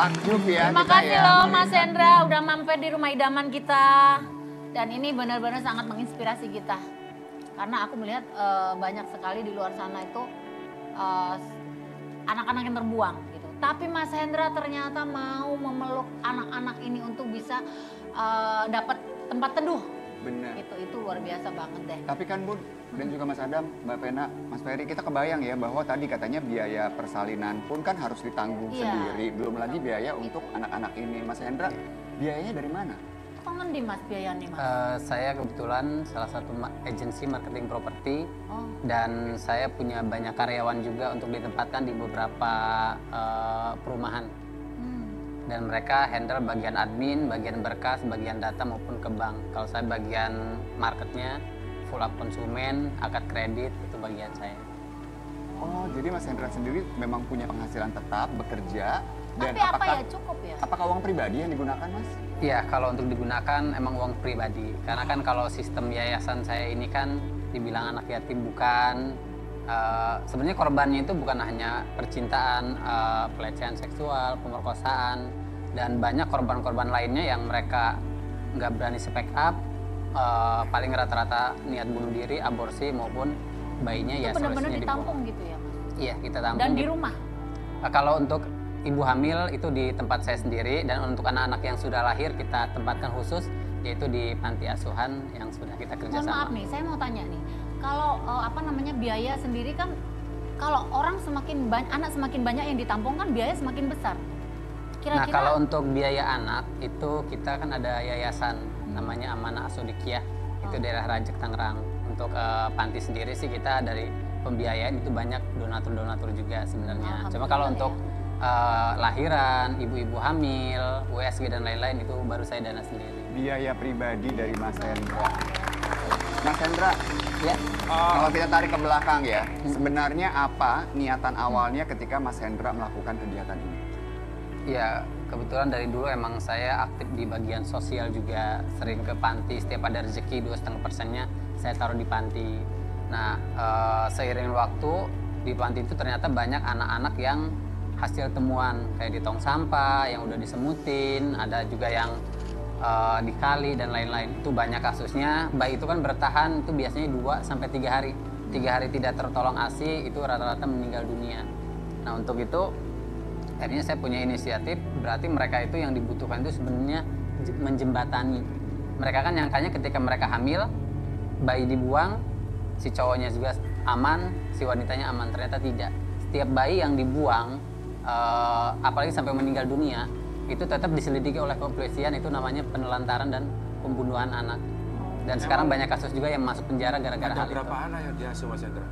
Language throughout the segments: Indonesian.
Takjub ya. Terima kita kasih ya, loh melihat. Mas Hendra udah mampir di rumah idaman kita. Dan ini benar-benar sangat menginspirasi kita. Karena aku melihat banyak sekali di luar sana itu anak-anak yang terbuang gitu. Tapi Mas Hendra ternyata mau memeluk anak-anak ini untuk bisa dapat tempat teduh. Benar. Itu luar biasa banget deh. Tapi kan Bun, dan juga Mas Adam, Mbak Vena, Mas Ferry, kita kebayang ya bahwa tadi katanya biaya persalinan pun kan harus ditanggung Iya. sendiri. Belum lagi biaya untuk anak-anak ini. Mas Hendra, biayanya dari mana? Kok ngendi Mas biayanya Mas? Saya kebetulan salah satu agensi marketing properti Oh. dan saya punya banyak karyawan juga untuk ditempatkan di beberapa perumahan. Dan mereka handle bagian admin, bagian berkas, bagian data maupun ke bank. Kalau saya bagian marketnya, full up konsumen, akad kredit, itu bagian saya. Oh, jadi Mas Hendra sendiri memang punya penghasilan tetap, bekerja. Dan Tapi apa ya cukup ya? Apakah uang pribadi yang digunakan, Mas? Iya, kalau untuk digunakan emang uang pribadi. Karena kan kalau sistem yayasan saya ini kan dibilang anak yatim bukan. Sebenarnya korbannya itu bukan hanya percintaan, pelecehan seksual, pemerkosaan, dan banyak korban-korban lainnya yang mereka nggak berani speak up, paling rata-rata niat bunuh diri, aborsi maupun bayinya Itu ya benar-benar solusinya ditampung dibuang. gitu ya Mas? Iya, kita tampung. Dan di rumah? Kalau untuk ibu hamil itu di tempat saya sendiri, dan untuk anak-anak yang sudah lahir kita tempatkan khusus, yaitu di panti asuhan yang sudah kita Mohon kerjasama. maaf nih, saya mau tanya nih. Kalau biaya sendiri kan kalau orang anak semakin banyak yang ditampung kan biaya semakin besar. Nah, Kira-kira kalau untuk biaya anak itu kita kan ada yayasan namanya Amanah Asodikiah, itu daerah Rajek Tangerang. Untuk panti sendiri sih kita dari pembiayaan itu banyak donatur-donatur juga sebenarnya. Cuma kalau Alhamdulillah untuk lahiran, ibu-ibu hamil, USG dan lain-lain itu baru saya dana sendiri. Biaya pribadi dari Mas Hendra. Mas Hendra, Ya. kalau kita tarik ke belakang ya, sebenarnya apa niatan awalnya ketika Mas Hendra melakukan kegiatan ini? Ya, kebetulan dari dulu emang saya aktif di bagian sosial juga, sering ke panti, setiap ada rezeki 2,5%-nya saya taruh di panti. Nah, seiring waktu di panti itu ternyata banyak anak-anak yang hasil temuan, kayak di tong sampah, yang udah disemutin, ada juga yang di kali dan lain-lain. Itu banyak kasusnya. Bayi itu kan bertahan itu biasanya 2-3 hari. 3 hari tidak tertolong ASI itu rata-rata meninggal dunia. Nah, untuk itu akhirnya saya punya inisiatif, berarti mereka itu yang dibutuhkan itu sebenarnya menjembatani. Mereka kan nyangkanya ketika mereka hamil, bayi dibuang, si cowoknya juga aman, si wanitanya aman. Ternyata tidak. Setiap bayi yang dibuang, apalagi sampai meninggal dunia, itu tetap diselidiki oleh kepolisian, itu namanya penelantaran dan pembunuhan anak. Dan sekarang banyak kasus juga yang masuk penjara gara-gara hal itu. Berapa anak yang diasuh Mas Hendra?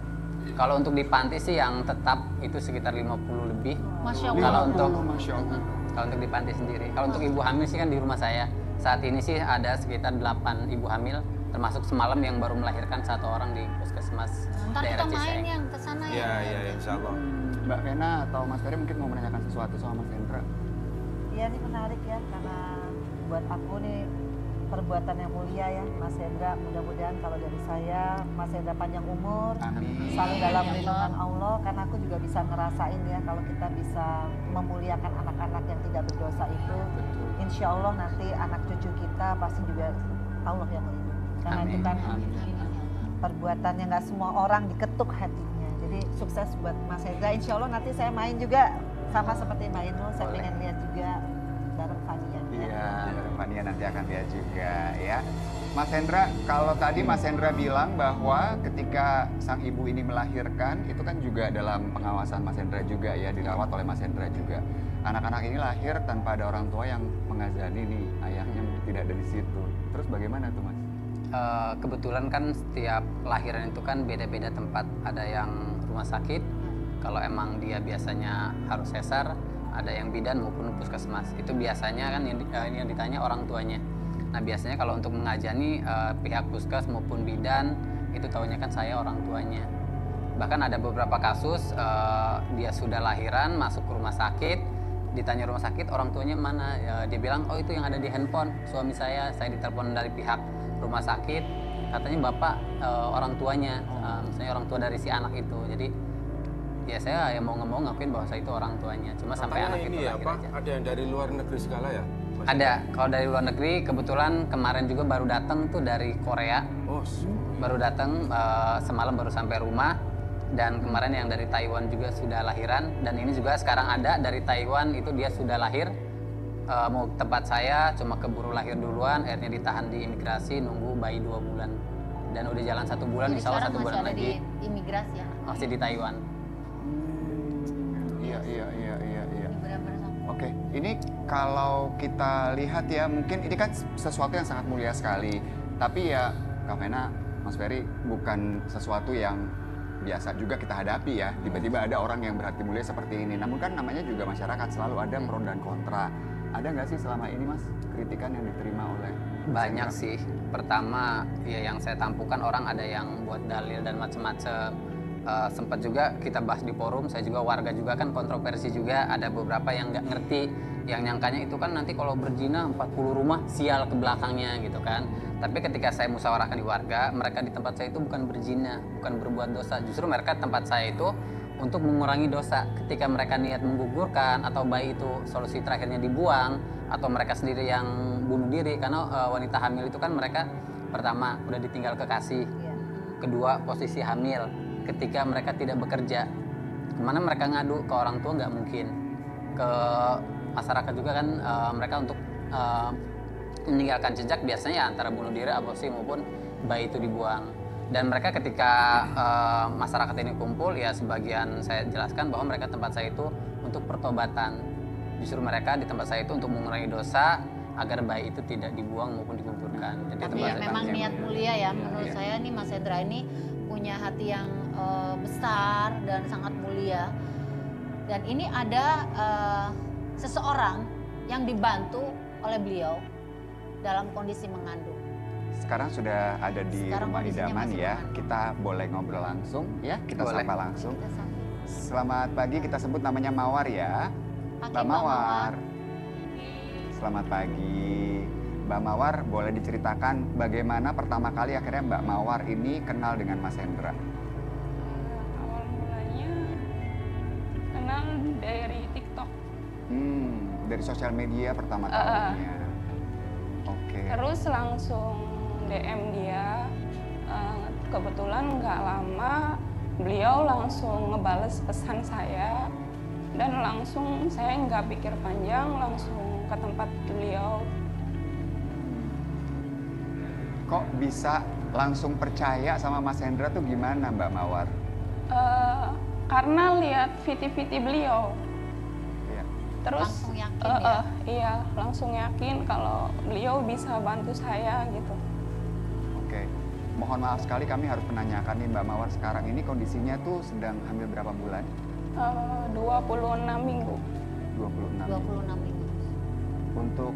Kalau untuk di panti sih yang tetap itu sekitar 50 lebih. Masya Allah. Kalau untuk Masya Allah. kalau untuk di panti sendiri. Kalau untuk ibu hamil sih kan di rumah saya. Saat ini sih ada sekitar 8 ibu hamil, termasuk semalam yang baru melahirkan 1 orang di puskesmas Ntar daerah kita main Ciseeng. yang ke sana ya. Iya, insya Allah. Mbak Vena atau Mas Ferry mungkin mau menanyakan sesuatu sama Mas Hendra. Iya nih menarik ya, karena buat aku nih perbuatan yang mulia ya Mas Hendra. Mudah-mudahan kalau dari saya Mas Hendra panjang umur, Amin. selalu dalam lindungan Allah. Karena aku juga bisa ngerasain ya kalau kita bisa memuliakan anak-anak yang tidak berdosa itu, insya Allah nanti anak cucu kita pasti juga Allah yang melindungi. Karena itu Amin. kan Amin. perbuatan yang nggak semua orang diketuk hatinya. Jadi sukses buat Mas Hendra. Insya Allah nanti saya main juga sama seperti Mbak Inul. Saya Boleh. pengen lihat juga bareng Fania. Iya, Fania nanti akan lihat juga ya. Mas Hendra, kalau tadi Mas Hendra bilang bahwa ketika sang ibu ini melahirkan, itu kan juga dalam pengawasan Mas Hendra juga ya, dirawat oleh Mas Hendra juga. Anak-anak ini lahir tanpa ada orang tua yang mengazani nih, ayahnya tidak ada di situ. Terus bagaimana tuh Mas? Kebetulan kan setiap lahiran itu kan beda-beda tempat. Ada yang rumah sakit, kalau emang dia biasanya harus sesar, ada yang bidan maupun puskesmas. Itu biasanya kan yang ditanya orang tuanya. Nah, biasanya kalau untuk mengajani pihak puskes maupun bidan, itu taunya kan saya orang tuanya. Bahkan ada beberapa kasus dia sudah lahiran, masuk ke rumah sakit, ditanya rumah sakit orang tuanya mana, dia bilang oh itu yang ada di handphone suami saya ditelepon dari pihak rumah sakit, katanya bapak orang tuanya, misalnya orang tua dari si anak itu. Jadi ya saya mau nggak mau ngakuin bahwa saya itu orang tuanya. Cuma sampai Katanya anak itu ini ya, lahir apa? aja. Ada yang dari luar negeri segala ya? Mas Ada. Kalau dari luar negeri kebetulan kemarin juga baru datang tuh dari Korea. Oh, Baru datang semalam baru sampai rumah. Dan kemarin yang dari Taiwan juga sudah lahiran. Dan ini juga sekarang ada dari Taiwan itu dia sudah lahir. Mau ke tempat saya cuma keburu lahir duluan, akhirnya ditahan di imigrasi nunggu bayi 2 bulan. Dan udah jalan 1 bulan, Jadi insya Allah sekarang 1 bulan masih ada lagi di imigrasi ya. masih di Taiwan. Iya. Ini benar-benar sama. Oke, ini kalau kita lihat ya, mungkin ini kan sesuatu yang sangat mulia sekali. Tapi ya, Kak Vena, Mas Ferry, bukan sesuatu yang biasa juga kita hadapi ya. Tiba-tiba ada orang yang berhati mulia seperti ini. Namun kan namanya juga masyarakat, selalu ada pro dan kontra. Ada nggak sih selama ini, Mas, kritikan yang diterima oleh Banyak Mas sih. Pertama, ya yang saya tampukan orang ada yang buat dalil dan macam-macam. Sempat juga kita bahas di forum, saya juga warga juga kan kontroversi juga. Ada beberapa yang nggak ngerti, yang nyangkanya itu kan nanti kalau berzina 40 rumah sial ke belakangnya gitu kan. Tapi ketika saya musyawarahkan di warga, mereka di tempat saya itu bukan berzina, bukan berbuat dosa. Justru mereka tempat saya itu untuk mengurangi dosa. Ketika mereka niat menggugurkan atau bayi itu solusi terakhirnya dibuang atau mereka sendiri yang bunuh diri, karena wanita hamil itu kan mereka pertama udah ditinggal kekasih, Iya. kedua posisi hamil, ketika mereka tidak bekerja, kemana mereka ngadu? Ke orang tua nggak mungkin, ke masyarakat juga kan mereka untuk meninggalkan jejak biasanya ya antara bunuh diri, aborsi maupun bayi itu dibuang. Dan mereka ketika masyarakat ini kumpul, ya sebagian saya jelaskan bahwa mereka tempat saya itu untuk pertobatan. Justru mereka di tempat saya itu untuk mengurangi dosa agar bayi itu tidak dibuang maupun digugurkan. Jadi Tapi tempat ya saya memang yang niat mulia. mulia ya. Iya, Menurut iya. saya nih Mas Hendra ini punya hati yang besar dan sangat mulia. Dan ini ada seseorang yang dibantu oleh beliau dalam kondisi mengandung. Sekarang sudah ada di Sekarang Rumah kondisinya Idaman masih ya. aman. Kita boleh ngobrol langsung ya. Kita Boleh. sapa langsung. Kita sambut. Selamat pagi, kita sebut namanya Mawar ya. Pagi, Mbak Mbak Mawar. Selamat pagi. Mbak Mawar, boleh diceritakan bagaimana pertama kali akhirnya Mbak Mawar ini kenal dengan Mas Hendra? Awal mulanya kenal dari TikTok. Dari sosial media pertama tahunya. Oke. Terus langsung DM dia. Kebetulan nggak lama beliau langsung ngebales pesan saya. Dan langsung saya nggak pikir panjang, langsung ke tempat beliau. Kok bisa langsung percaya sama Mas Hendra tuh gimana Mbak Mawar? Karena lihat VT-VT beliau. Iya. Terus Langsung yakin ya? Iya, langsung yakin kalau beliau bisa bantu saya gitu. Oke. Mohon maaf sekali kami harus menanyakan nih Mbak Mawar, sekarang ini kondisinya tuh sedang hamil berapa bulan? 26 minggu. 26. 26 minggu. Untuk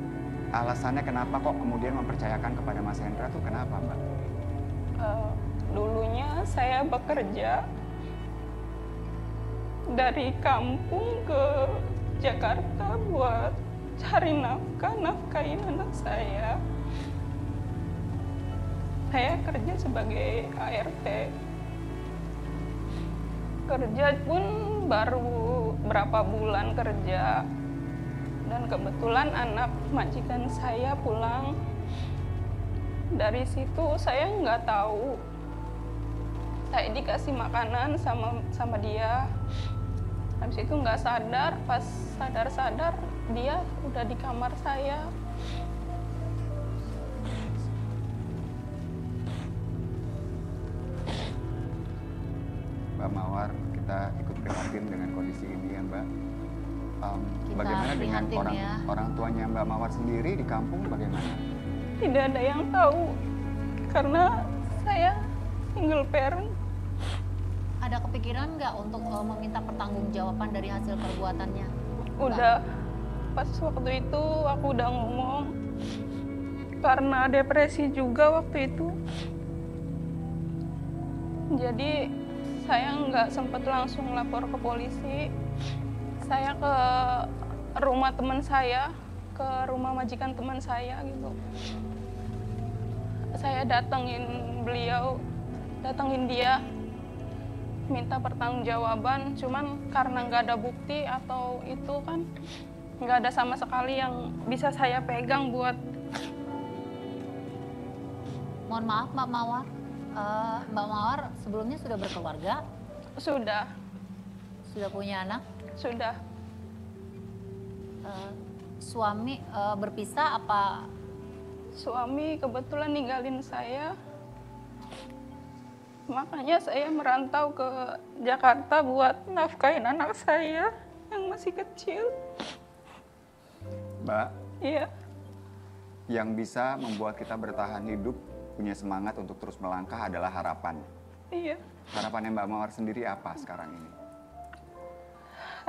alasannya kenapa kok kemudian mempercayakan kepada Mas Hendra tuh kenapa Mbak? Dulunya saya bekerja dari kampung ke Jakarta buat cari nafkah, nafkahin anak saya. Saya kerja sebagai ART. Kerja pun baru berapa bulan kerja. Dan kebetulan anak majikan saya pulang. Dari situ saya nggak tahu. Saya dikasih makanan sama dia. Habis itu nggak sadar, pas sadar-sadar dia udah di kamar saya. Mbak Mawar, kita ikut prihatin dengan kondisi ini ya Mbak. Kita Bagaimana dengan prihatin ya. orang tuanya Mbak Mawar sendiri di kampung bagaimana? Tidak ada yang tahu karena saya single parent. Ada kepikiran nggak untuk meminta pertanggungjawaban dari hasil perbuatannya? Udah pas waktu itu aku udah ngomong karena depresi juga waktu itu. Jadi saya nggak sempat langsung lapor ke polisi. Saya ke rumah teman saya, ke rumah majikan teman saya gitu. Saya datengin beliau, datengin dia. minta pertanggungjawaban, cuman karena nggak ada bukti atau itu kan nggak ada sama sekali yang bisa saya pegang buat. Mohon maaf Mbak Mawar, Mbak Mawar sebelumnya sudah berkeluarga, Sudah, sudah punya anak, sudah. suami berpisah apa? Suami kebetulan ninggalin saya. Makanya saya merantau ke Jakarta buat nafkahin anak saya yang masih kecil. Mbak, Iya, yang bisa membuat kita bertahan hidup, punya semangat untuk terus melangkah adalah harapan. iya. Harapannya Mbak Mawar sendiri apa sekarang ini?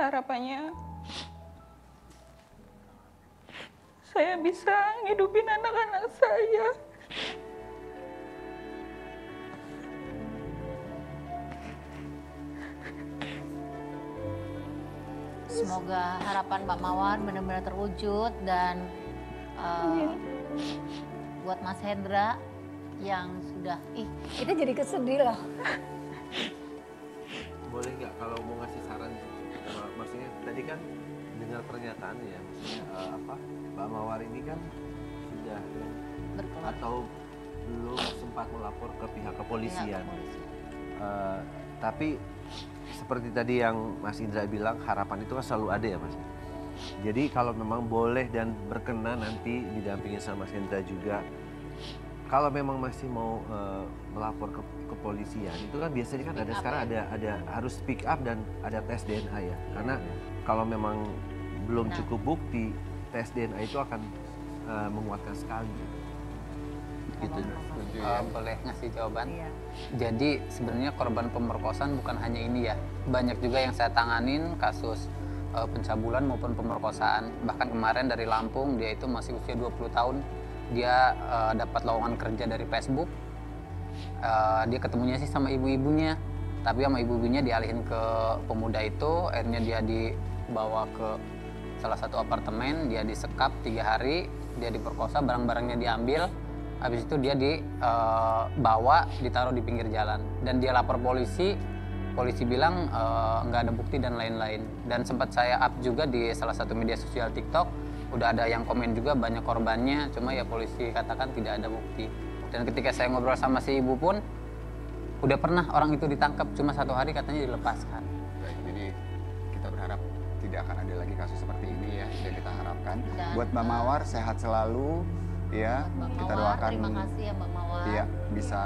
Harapannya saya bisa ngidupin anak-anak saya. Semoga harapan Mbak Mawar benar-benar terwujud dan buat Mas Hendra yang sudah, kita jadi kesedih loh. Boleh nggak kalau mau ngasih saran, maksudnya tadi kan dengar pernyataan ya, maksudnya Mbak Mawar ini kan sudah Berkeluarga. atau belum sempat melapor ke pihak kepolisian. Tapi seperti tadi yang Mas Indra bilang, harapan itu kan selalu ada ya Mas. Jadi kalau memang boleh dan berkenan nanti didampingin sama Mas Indra juga, kalau memang masih mau melapor ke kepolisian, itu kan biasanya kan ada sekarang ada harus speak up dan ada tes DNA ya. Karena kalau memang belum cukup bukti, tes DNA itu akan menguatkan sekali. Gitu. Boleh ngasih jawaban? Iya. Jadi sebenarnya korban pemerkosaan bukan hanya ini ya. Banyak juga yang saya tanganin kasus pencabulan maupun pemerkosaan. Bahkan kemarin dari Lampung, dia itu masih usia 20 tahun. Dia dapat lowongan kerja dari Facebook. Dia ketemunya sih sama ibu-ibunya. Tapi sama ibu-ibunya dialihin ke pemuda itu. Akhirnya dia dibawa ke salah satu apartemen. Dia disekap 3 hari. Dia diperkosa, barang-barangnya diambil. Habis itu dia dibawa, ditaruh di pinggir jalan. Dan dia lapor polisi. Polisi bilang nggak ada bukti dan lain-lain. Dan sempat saya up juga di salah satu media sosial TikTok. Udah ada yang komen juga banyak korbannya. Cuma ya polisi katakan tidak ada bukti. Dan ketika saya ngobrol sama si ibu pun, udah pernah orang itu ditangkap. Cuma 1 hari katanya dilepaskan. Baik, jadi kita berharap tidak akan ada lagi kasus seperti ini ya, yang kita harapkan. Dan, Buat Mbak Mawar sehat selalu ya. Mbak Kita Mawar, doakan terima kasih ya Mbak Mawar. ya bisa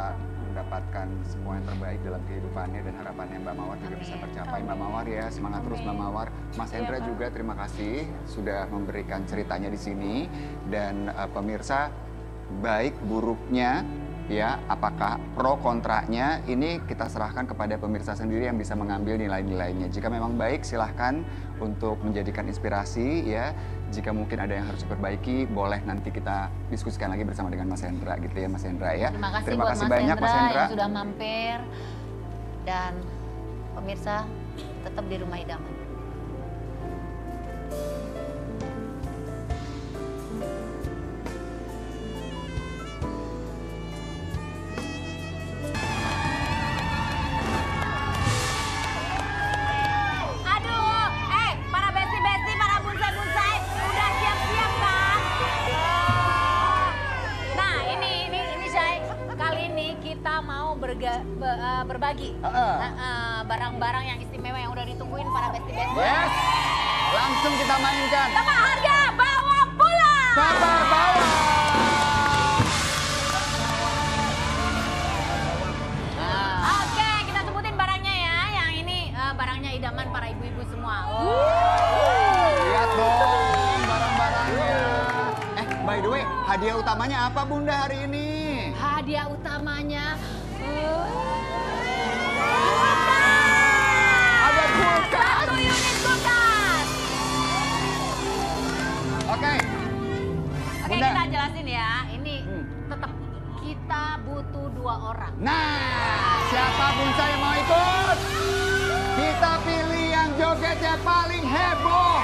mendapatkan semua yang terbaik dalam kehidupannya dan harapannya Mbak Mawar juga bisa Amin. tercapai. Mbak Mawar ya, semangat terus Mbak Mawar. Mas Hendra Kak. juga terima kasih sudah memberikan ceritanya di sini dan pemirsa, baik buruknya ya, apakah pro kontranya ini kita serahkan kepada pemirsa sendiri yang bisa mengambil nilai-nilainya. Jika memang baik silahkan untuk menjadikan inspirasi ya. Jika mungkin ada yang harus diperbaiki, boleh nanti kita diskusikan lagi bersama dengan Mas Hendra gitu ya Mas Hendra ya. Terima kasih buat banyak Mas Hendra. yang sudah mampir. Dan pemirsa tetap di Rumah Idaman. Aduh, para besti-besti, para bunsai-bunsai, udah siap-siap kan? Nah, ini Syai, kali ini kita mau berbagi barang-barang yang istimewa yang udah ditungguin para besti-besti. Yes, langsung kita mainkan. Tebak harga, bawa pulang! Sabar bawah. Oke, kita sebutin barangnya ya. Yang ini barangnya idaman para ibu-ibu semua. Lihat dong barang-barangnya. By the way, hadiah utamanya apa Bunda hari ini? Hadiah utamanya Ada kulkas. 1 unit kulkas. Oke. Oke, Bunda. kita jelasin ya. Ini tetap kita butuh 2 orang. Nah, siapa Bunda yang mau ikut? Kita pilih yang jogetnya paling heboh.